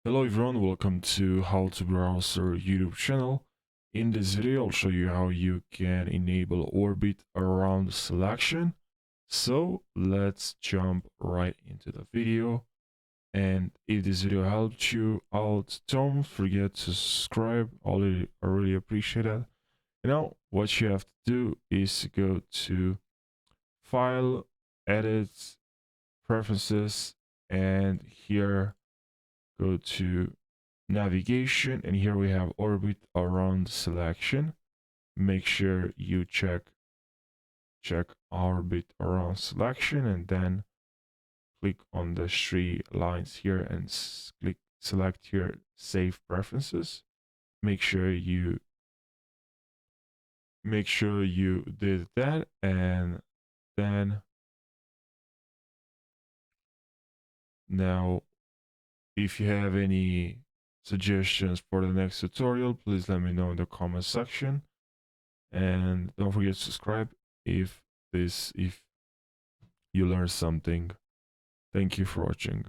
Hello everyone, welcome to HowToBrowser YouTube channel. In this video, I'll show you how you can enable orbit around selection. So let's jump right into the video. And if this video helped you out, don't forget to subscribe. I really appreciate it. Now, what you have to do is to go to File, Edit, Preferences, and here go to Navigation, and here we have orbit around selection. Make sure you check orbit around selection, and then click on the three lines here and select here save preferences. Make sure you did that, and then now if you have any suggestions for the next tutorial, please let me know in the comment section. And don't forget to subscribe if you learned something. Thank you for watching.